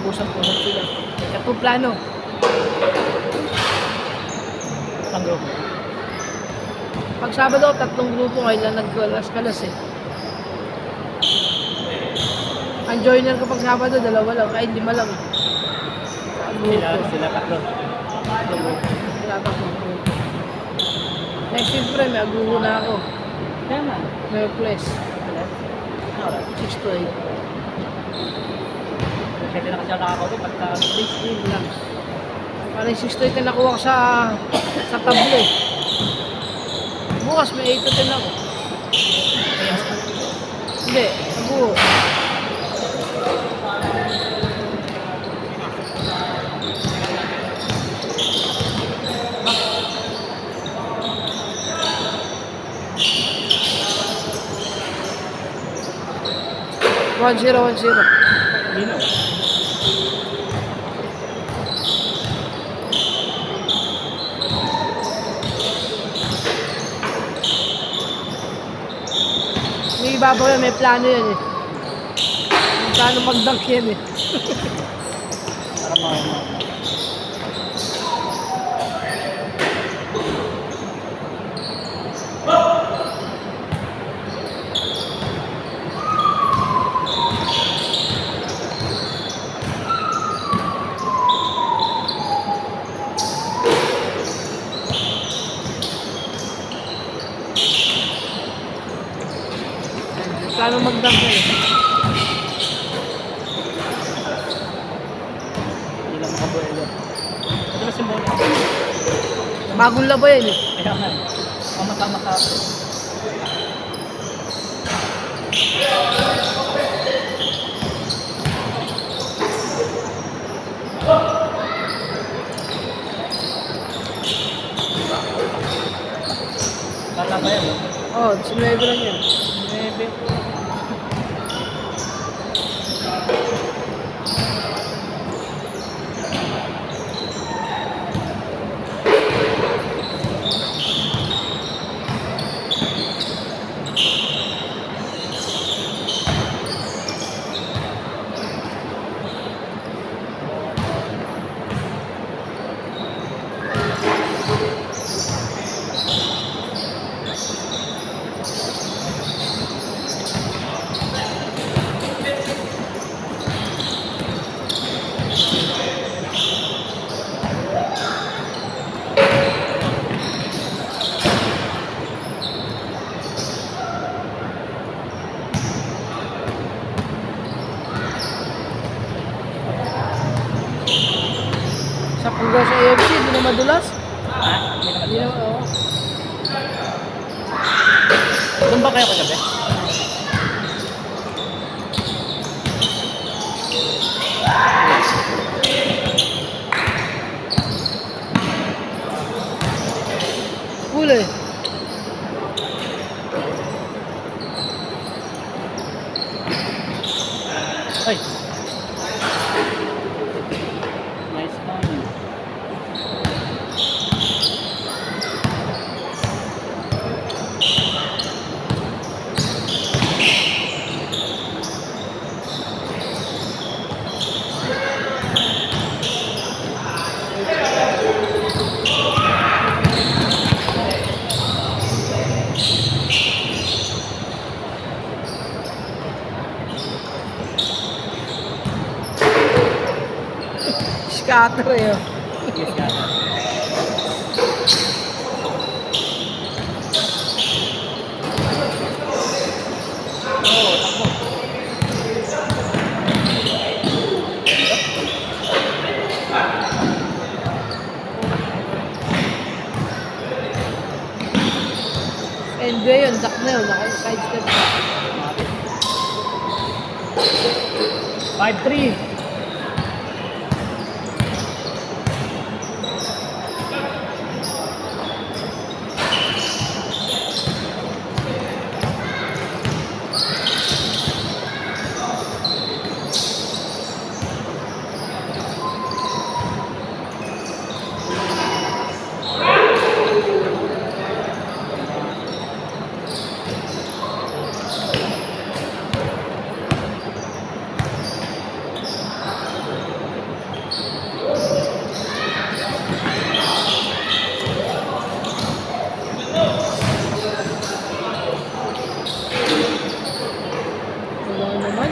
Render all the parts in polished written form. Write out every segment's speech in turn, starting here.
Pusang-pusang sila. Katuplano. Isang grupo. Pag Sabado, 3 grupo ngayon lang nagkalas-kalas eh. Ang joiner ko pag Sabado, 2 lang. Kahit 5 lang eh. Ang grupo. Sila tatlo. Wala pa kung grupo. Next week pre, may aguho na ako. Kaya nga. May place. 6 to 8. Pwede na kasi ako nakakaulit pagka 6 lang. Parang 6 to 8 na nakuha ko sa table eh. Bukas may 8 to 10 ako. Hindi, aguho. One zero. Dino. May ibabaw yan, may plano yan eh. May plano mag-dunk yan eh. Para mga May plano mag-dunk yan eh. hindi lang makabuelo. Ito na simbolo. Bagong labo yan eh. Kaya nga. Pamatama sa akin. Tatama yan. Oo, 19 lang yan. 9. Sa punggaw sa AFC, di na madulas. Ha? Hindi naman. Di na, oo. Doon ba kayo kagabi? Cool eh. Ay! Nice one. Scatter eh. Oh. Yes, guys. Oh, takbo. NBA yun, duck na yun. Naka-sidestep siya. 5-3. Wala naman.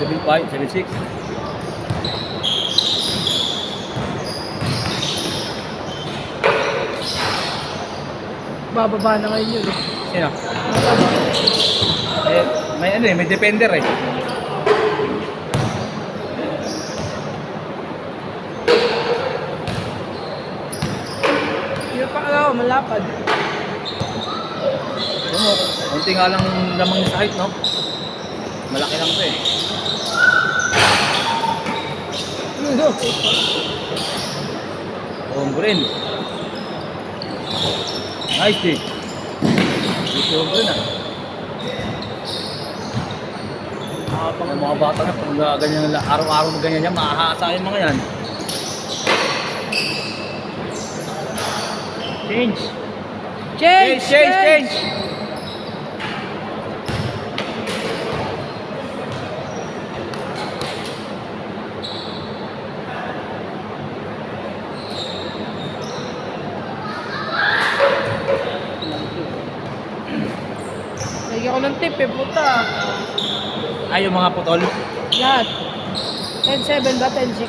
Seven five, 7-6. Bababa na ngayon yun. Sino? Bababa. Eh, may ano eh, may defender eh. Yung pa ako, malapad. Ano, konti nga lang lamang sa height, no? Malaki lang to eh. Home green. Nice day. Dito home green ah. Pang mga bata na, pag ganyan, araw-araw na ganyan yan, makahasa yung mga yan. Change! Change! Lagyan ko ng tip eh, puta. Ay, yung mga putol. Lahat. 10-7 ba? 10-6?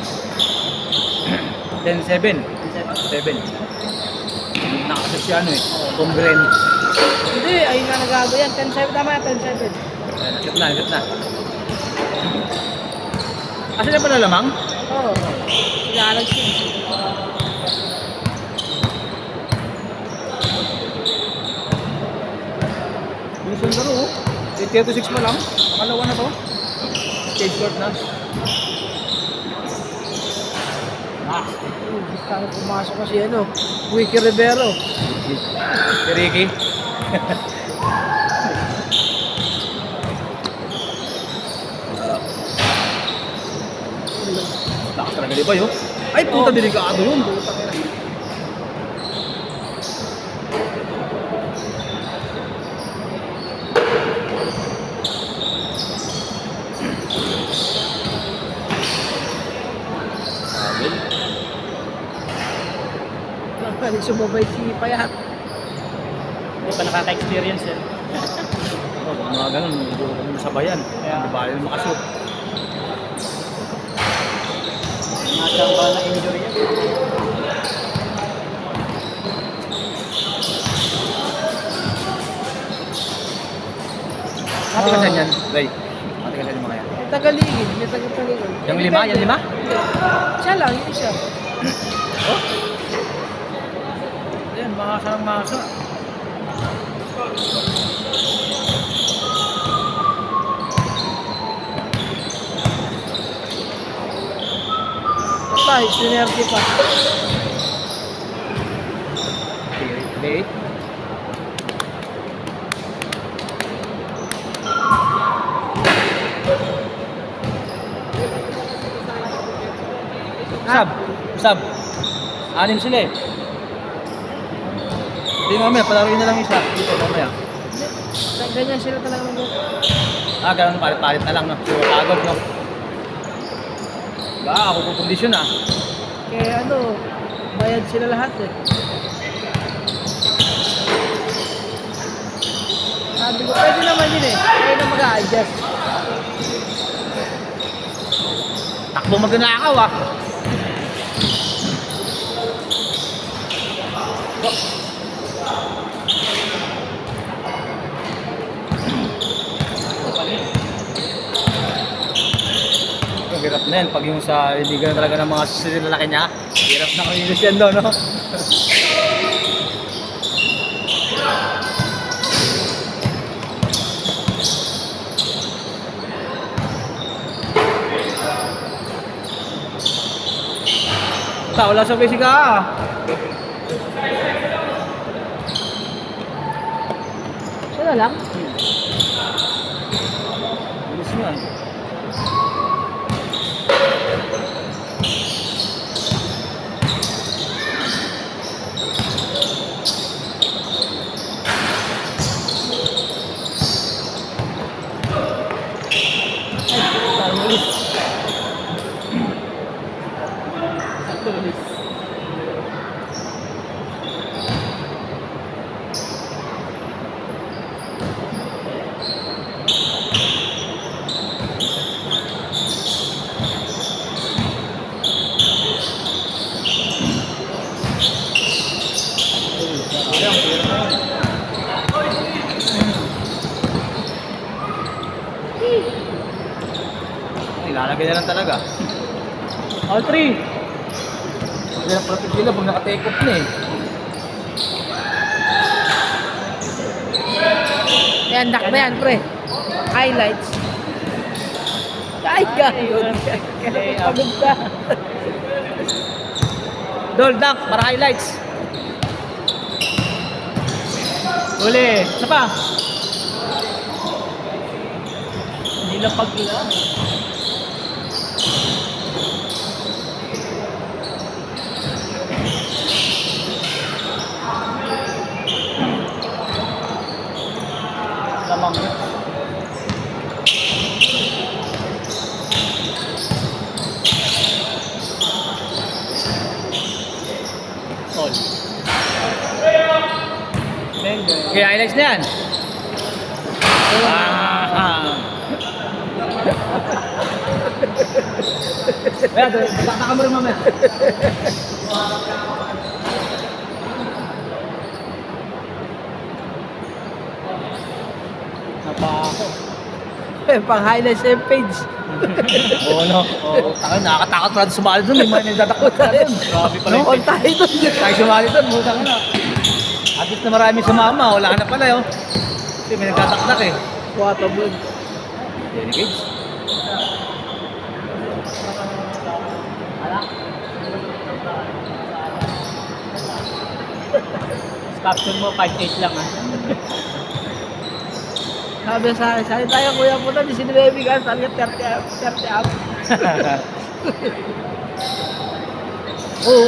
10-7. 7. Nakasas siya ano eh. Home green. Hindi, ayun nga nagago yan. 10-7 tama yan, 10-7. Hit na. Asa na pala lamang? Oo. Ilalag siya. Yung sundaro oh. 8-6 mo lang. Pangalawa na to. Stage court na. Basta na pumasok kasi ano, Wiki Rivero. Si Ricky. Lakas talaga di ba yun? Ay puta, delikado yun. Pwede sumabay si Payat. Hindi pa nakaka-experience yan. Mga ganun, hindi ko kami nasabayan. Kaya bali na makashoot. Nasamba na injury yan. Mati ka saan yan, Ray? Mati ka saan yung mga yan? May tagaligid, may tagaligid. Yung lima? Yung lima? Siya lang, yung isa. Oh? Yan, makasarang masa. Patay, sinergy pa. Late. Sab. Anim sila eh. Hindi mamaya, palaruin na lang isa. Dito mamaya. Ganyan sila talaga mag Ganun, palit-palit na lang, no? So, kagod, no? Ako po kondisyon, ah. Kaya ano, bayad sila lahat eh. Sabi ko, pwede naman yun eh. Kaya na mag-a-adjust. Takbo magnanakaw ah. Ang hirap na yan. Pag yung sa hindi ganun talaga ng mga lalaki niya, hirap na kalinis yan doon, no? Wala sa basic ah. Siya na lang. Bilis mo yan. Ilalagay na lang talaga. All three. Hindi na profit nila pag naka-take off na eh. Yan, dak na yan, pre. Highlights. Ay, gano'n. Pagod ka. Dol, dunk, para highlights. Uli, isa pa. Hindi lang pag-ila. Lamang yun. All. Okay, highlights na yan. Kaya, baka ka mo rin mamaya. Napako. Pang highlights and page. Oo, no. Oo, nakakatakot pala sumali doon. May mga nagtatakot pala doon. Grabe pala No, all tayo doon. Tayo sumali doon, butang na. At least na marami sumama, wala na pala yun. Kasi may nagtataktak eh. Waterboard. Renegades. Caption mo, 5'8 lang ah. Sabi sa akin, sali tayo kuya po na, di sinirebi ka, sabi ka 30 up. Oo.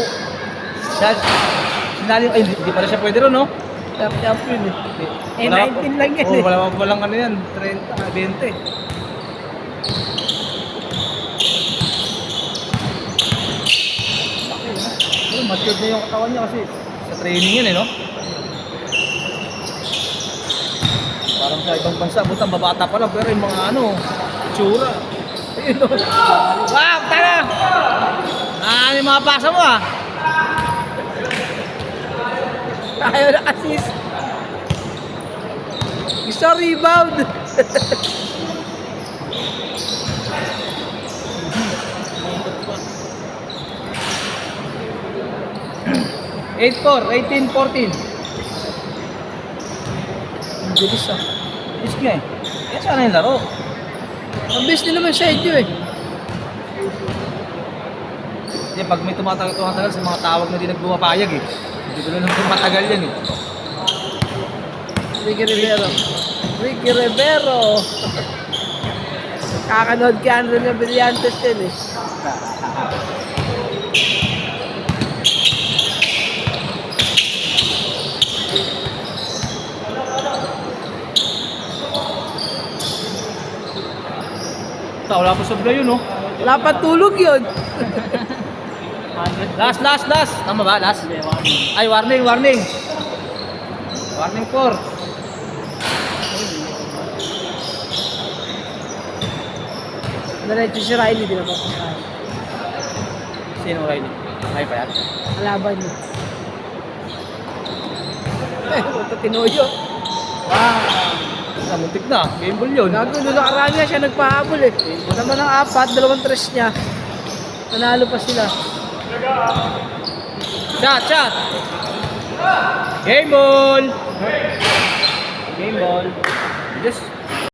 Sinali, ay, hindi pala siya pwede ron, no? 30 up yun eh. Eh, 19 lang yan Oo, eh. wala pa lang ano yan, 30, 20. Matured na yung katawan niya kasi sa training yan eh, no? Parang sa ibang bansa, butang babata pa lang, pero yung mga ano, tsura. Ayun o. Wow, tara! Ano yung mga pasa mo ah? Ayaw na assist. Gusto rebound. 8-4, 18-14. Ang bilis ah. Bilis nga eh. Yan sana yung laro. Ang bilis din naman sa inyo eh. Kasi pag may tumatagal sa mga tawag na di nagbumapayag eh. Hindi ko lang matagal yan eh. Ricky Rivero. Ricky Rivero. Kakanood kay Andrew na Brillantes din eh. Wala pa sobra yun, no? Wala pa tulog yun. Last. Tama ba? Last? Ay, warning. Warning 4. Diretso si Riley, di na papasahin. Sino Riley? Ay pa yan? Kalaban niya. Ito tinuyo. Muntik na. Game ball yun. Gago, doon nakaraan niya siya nagpahabol eh. Naman ng 4, 2 tres niya. Nanalo pa sila. Shot! Game ball! Game ball. Just